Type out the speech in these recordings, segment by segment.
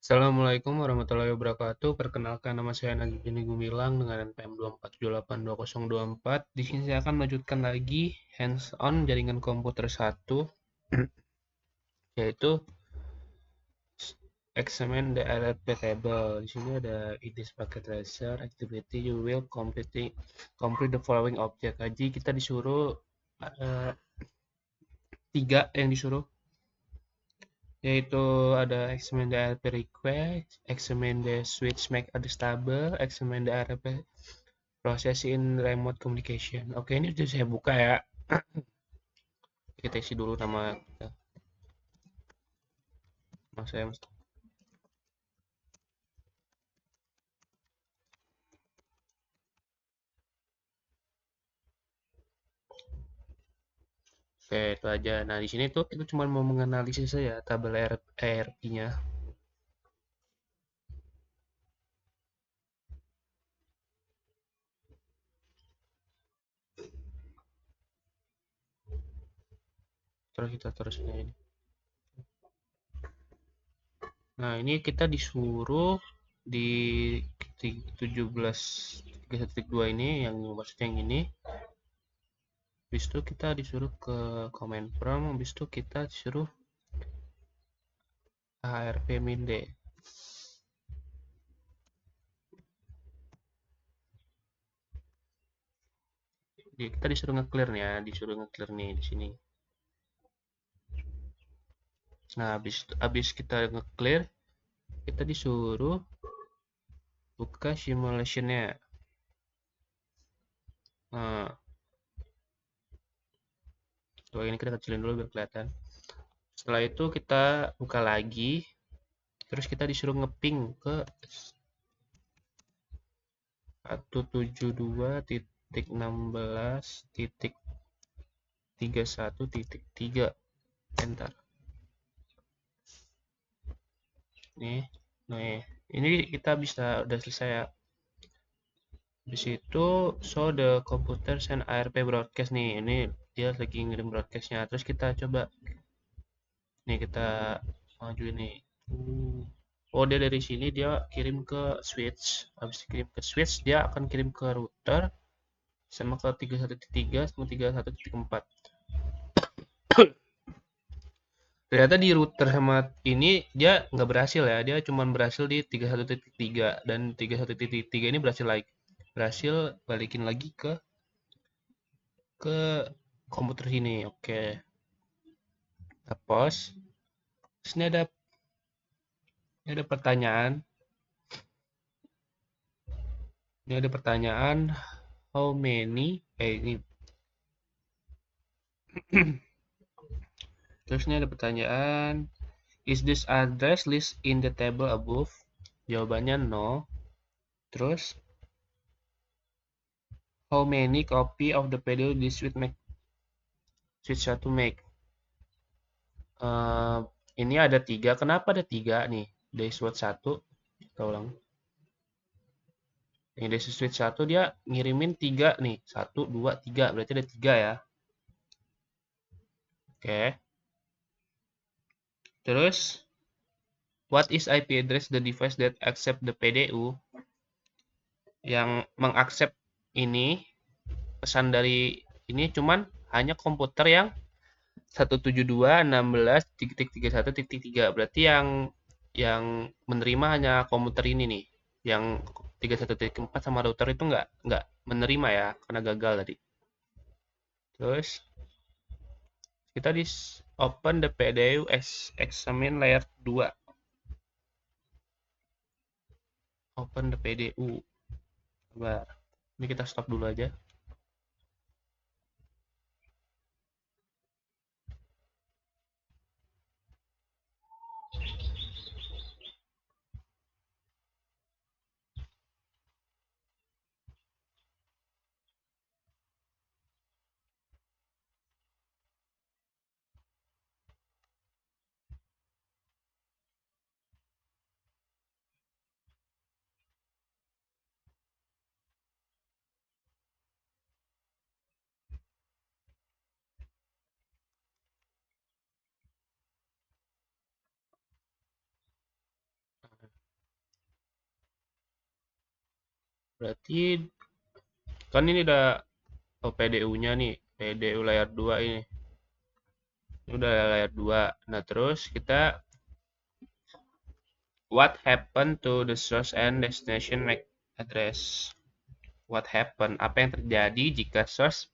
Assalamualaikum warahmatullahi wabarakatuh. Perkenalkan nama saya Nagini Gumilang dengan NPM 2478204. Di sini saya akan melanjutkan lagi hands-on jaringan komputer 1, yaitu examine the RLP table. Di sini ada it is packet tracer activity you will complete the following object. Jadi kita disuruh uh, tiga yang disuruh, yaitu ada examine the RLP request, examine the switch make stable, examine the RLP proses in remote communication. Oke, ini sudah saya buka ya. Kita isi dulu nama kita. Mas saya Mas. Oke, itu aja. Nah, di sini tuh kita cuma mau menganalisis saja tabel ERP-nya. Terus kita terusnya ini. Nah, ini kita disuruh di 17.3.2 ini, yang maksudnya yang ini. Habis itu kita disuruh ke command prompt, habis itu kita disuruh ARP min D. Kita disuruh nge-clear nih ya, disuruh nge-clear nih di sini. Nah, habis kita nge-clear, kita disuruh buka simulationnya. Nah, coba ini kita kecilin dulu biar kelihatan. Setelah itu kita buka lagi, terus kita disuruh ngeping ke 172.16.31.3. Enter. Nih, nih, ini kita bisa udah selesai ya. Di situ show the computer send ARP broadcast nih. Ini dia lagi ngirim broadcastnya. Terus kita coba nih kita maju ini. Oh, dia dari sini dia kirim ke switch. Habis kirim ke switch dia akan kirim ke router sama ke 31.3 sama 31.4. Ternyata di router sama ini dia nggak berhasil ya. Dia cuma berhasil di 31.3 dan 31.3 ini berhasil balikin lagi ke komputer sini. Oke. Kita pause. Terus ini ada pertanyaan. Ini ada pertanyaan how many ini. Terus ini ada pertanyaan is this address list in the table above? Jawabannya no. Terus how many copy of the pedal this switch to make? Uh, ini ada 3. Kenapa ada 3 nih? Dari switch 1. Kita ulang. Ini dari switch 1 dia ngirimin 3 nih. 1, 2, 3. Berarti ada 3 ya. Oke. Terus what is IP address the device that accept the PDU? Yang mengaccept ini pesan dari ini cuman hanya komputer yang 172.16.31.3. Berarti yang menerima hanya komputer ini nih. Yang 31.4 sama router itu nggak menerima ya karena gagal tadi. Terus kita di open the PDU examine layer 2. Open the PDU. Coba ini kita stop dulu aja. Berarti kan ini udah PDU-nya nih, PDU layer 2 ini. Ini udah layer 2. Nah, terus kita what happened to the source and destination MAC address? What happened? Apa yang terjadi jika source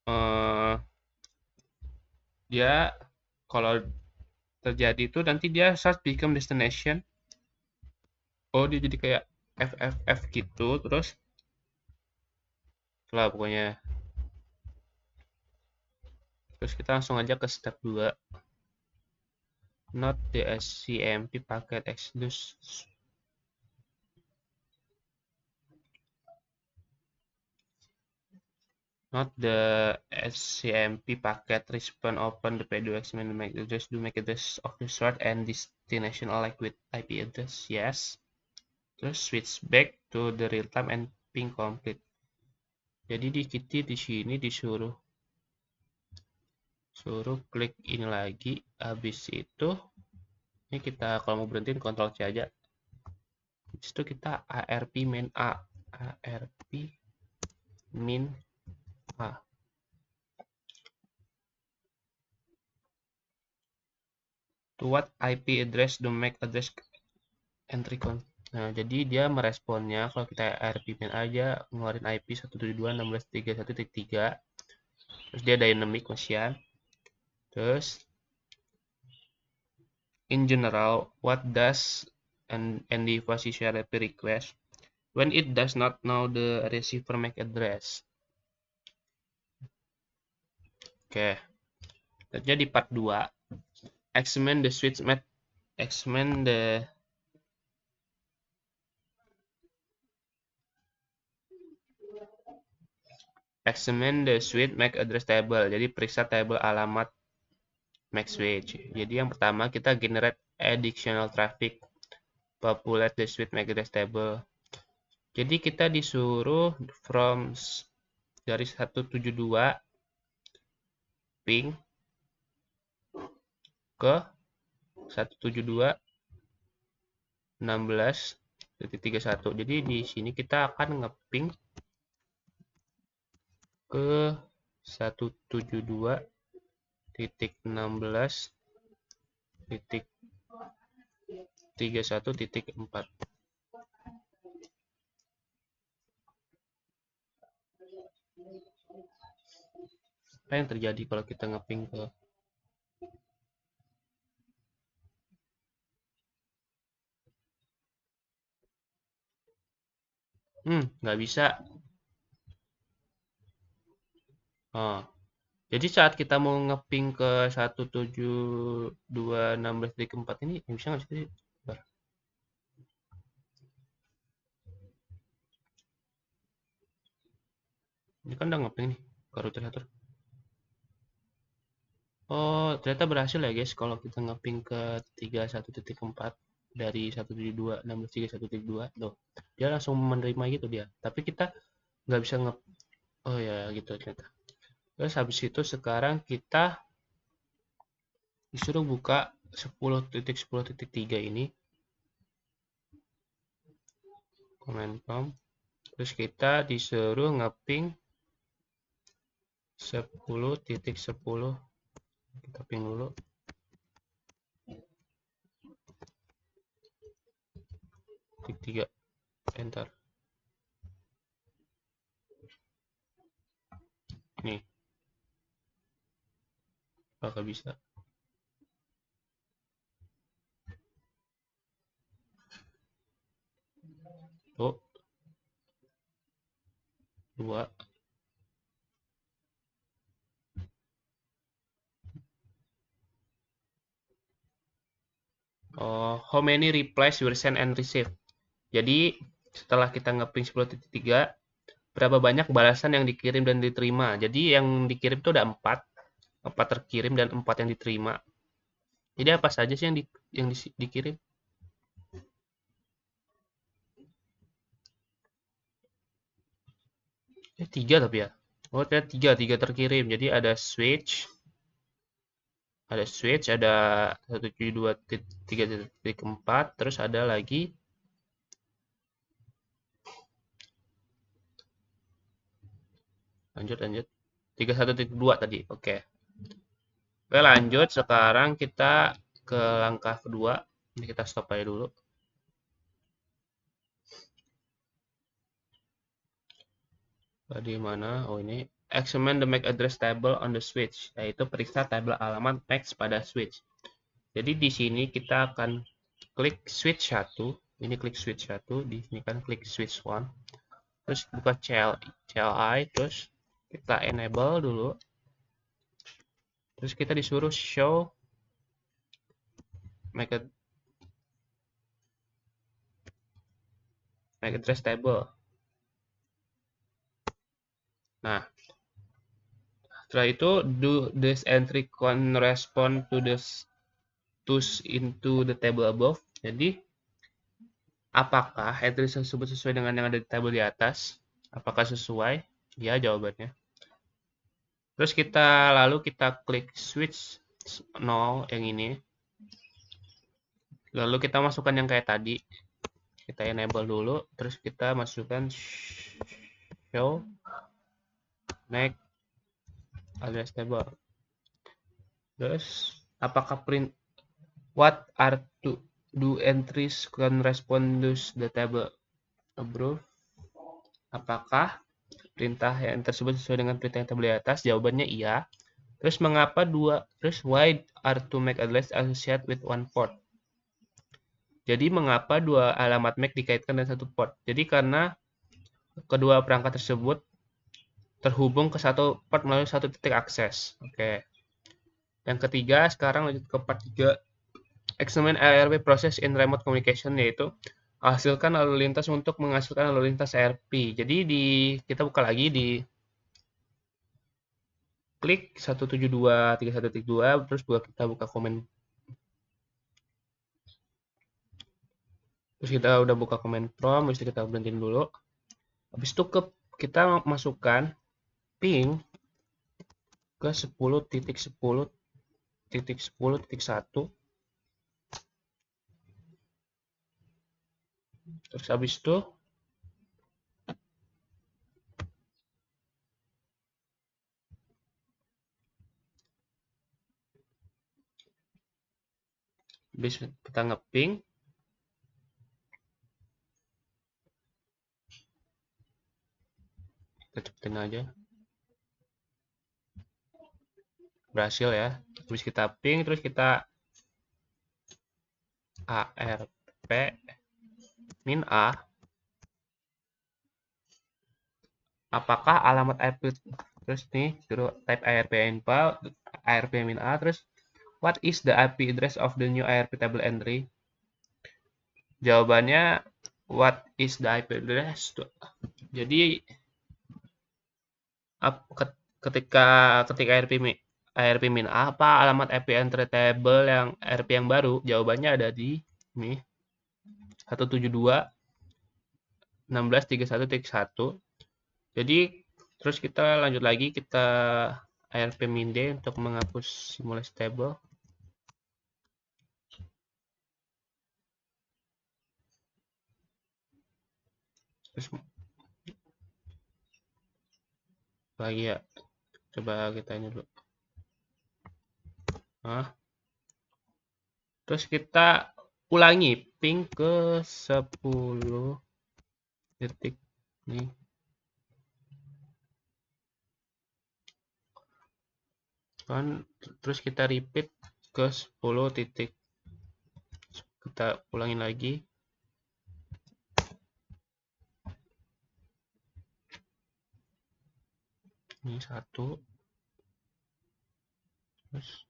eh, dia kalau terjadi itu nanti dia source become destination. Oh, dia jadi kayak FFF gitu. Terus lah pokoknya. Terus kita langsung aja ke step 2. Not the SCMP packet exodus. Not the SCMP packet respond open the PDU XML make address do make address of the source and destination alike with IP address. Yes. Terus switch back to the real time and ping complete. Jadi di sini disuruh klik ini lagi. Habis itu ini kita kalau mau berhentiin Ctrl C aja. Habis itu kita ARP min A. ARP min A. To what IP address the MAC address entry con. Nah, jadi dia meresponnya kalau kita ARP min aja ngeluarin IP 172.16.31.3. Terus dia dynamic masian. Terus in general, what does ND position IP request when it does not know the receiver MAC address? Oke, selanjutnya di part 2, examine the switch MAC, examine the switch MAC address table. Jadi periksa tabel alamat MAC switch. Jadi yang pertama kita generate additional traffic, populate the switch MAC address table. Jadi kita disuruh from dari 172 ping ke 172.16.31. Jadi di sini kita akan ngeping ke 172.16.31.4. Apa yang terjadi kalau kita ngeping ke nggak bisa. Oh. Jadi saat kita mau ngeping ke 172.16.4 ini bisa nggak sih? Ini kan udah ngeping nih ke router 1. Oh, ternyata berhasil ya guys kalau kita ngeping ke 31.4 dari 172.16.31.2. Loh, dia langsung menerima gitu dia. Tapi kita nggak bisa oh ya gitu ternyata. Terus habis itu sekarang kita disuruh buka 10.10.3 ini command prompt. Terus kita disuruh ngeping 10.10. Kita ping dulu. Titik 3 enter. Nih. Apakah bisa? Oh. 2. How many replies were sent and received? Jadi setelah kita ngeping 10.3, berapa banyak balasan yang dikirim dan diterima. Jadi yang dikirim itu ada 4 terkirim dan 4 yang diterima. Jadi apa saja sih yang dikirim? 3 tapi ya. Oh, ternyata 3 terkirim. Jadi ada switch, ada 172.3.4, terus ada lagi Lanjut. 31.2 tadi. Oke. Oke, lanjut. Sekarang kita ke langkah kedua. Ini kita stop aja dulu. Di mana? Oh, ini. Examine the MAC address table on the switch, yaitu periksa tabel alamat MAC pada switch. Jadi di sini kita akan klik switch 1. Ini klik switch 1, di sini kan klik switch 1. Terus buka CLI, terus kita enable dulu. Terus kita disuruh show MAC address table. Nah, setelah itu do this entry correspond to the into the table above. Jadi apakah entry tersebut sesuai dengan yang ada di tabel di atas? Apakah sesuai? Ya, jawabannya. Terus lalu kita klik switch 0 yang ini. Lalu kita masukkan yang kayak tadi. Kita enable dulu, terus kita masukkan show MAC address table. Terus apakah print what are do entries correspond to the table above? Apakah perintah yang tersebut sesuai dengan perintah yang tabel di atas? Jawabannya iya. Terus mengapa terus why are two MAC address associated with one port? Jadi mengapa dua alamat MAC dikaitkan dengan satu port? Jadi karena kedua perangkat tersebut terhubung ke satu port melalui satu titik akses. Oke. Yang ketiga, sekarang lanjut ke part 3. Examine ARP process in remote communication, yaitu hasilkan lalu lintas untuk menghasilkan lalu lintas ARP. Jadi kita buka lagi di klik 172.31.2, terus kita buka komen. Terus kita udah buka comment prompt, terus kita berhentiin dulu. Habis itu kita masukkan ping ke 10.10.10.1. Terus habis itu kita ngeping. Kita cepetin aja. Berhasil ya. Terus kita ping, terus kita ARP min A. Apakah alamat ARP, terus nih type ARP info ARP min A, terus what is the IP address of the new ARP table entry? Jawabannya what is the IP address? Jadi ketika ARP min A, apa alamat IP entry table yang ARP yang baru? Jawabannya ada di ini 172.16.31.1. Jadi terus kita lanjut lagi, kita ARP min D untuk menghapus simulasi table. Terus lagi ya, coba kita ini dulu. Terus kita ulangi ping ke 10 titik nih. Kan terus kita repeat ke 10 titik. Kita ulangin lagi. Ini 1. Terus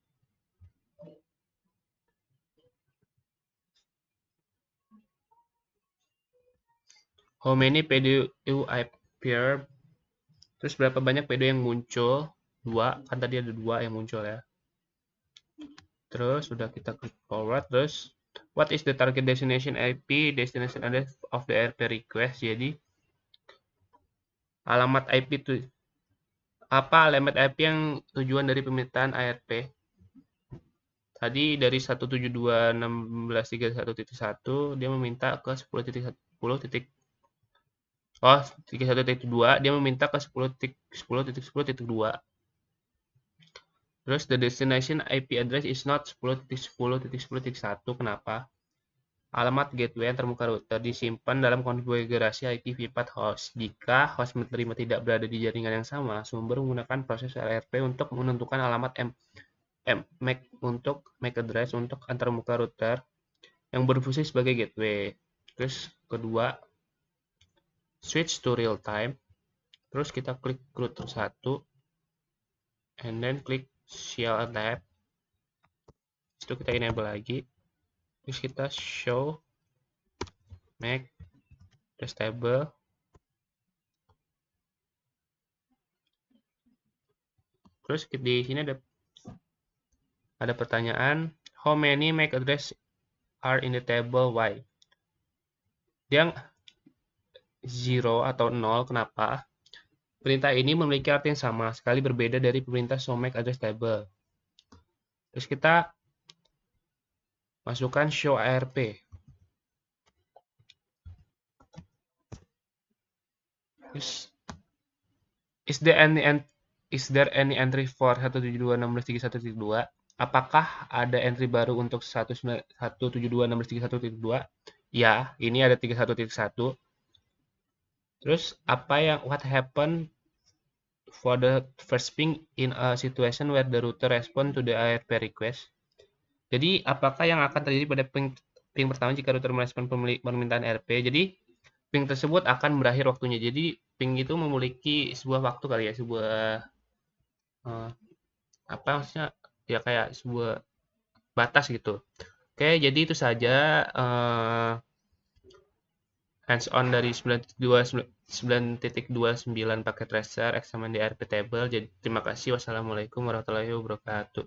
how many PDU appear? Terus berapa banyak PDU yang muncul? 2, kan tadi ada 2 yang muncul ya. Terus sudah kita klik forward. Terus what is the target destination IP, destination address of the ARP request? Jadi alamat IP itu apa alamat IP yang tujuan dari permintaan ARP? Tadi dari 172.16.31.1 dia meminta ke 10.10. Oh, 31.2 dia meminta ke 10.10.10.2. Terus the destination IP address is not 10.10.10.1. Kenapa? Alamat gateway yang termuka router disimpan dalam konfigurasi IPv4 host. Jika host menerima tidak berada di jaringan yang sama, sumber menggunakan proses LRP untuk menentukan alamat MAC untuk MAC address untuk antarmuka router yang berfungsi sebagai gateway. Terus kedua, switch to real time. Terus kita klik router 1 and then klik CLNTAP. Itu kita enable lagi. Terus kita show MAC address table. Terus di sini ada pertanyaan, how many MAC address are in the table? Why? Dia 0 atau 0, kenapa? Perintah ini memiliki arti yang sama, sekali berbeda dari perintah show MAC address table. Terus kita masukkan show ARP. Is there any entry for 172.16.31.2? Apakah ada entry baru untuk 172.16.31.2? Ya, ini ada 31.1. Terus what happened for the first ping in a situation where the router respond to the ARP request? Jadi, apakah yang akan terjadi pada ping pertama jika router merespon permintaan RP? Jadi, ping tersebut akan berakhir waktunya. Jadi, ping itu memiliki sebuah waktu kali ya, sebuah apa maksudnya? Ya kayak sebuah batas gitu. Oke, jadi itu saja hands-on dari 9.29 paket tracer XMND RP table. Jadi terima kasih. Wassalamualaikum warahmatullahi wabarakatuh.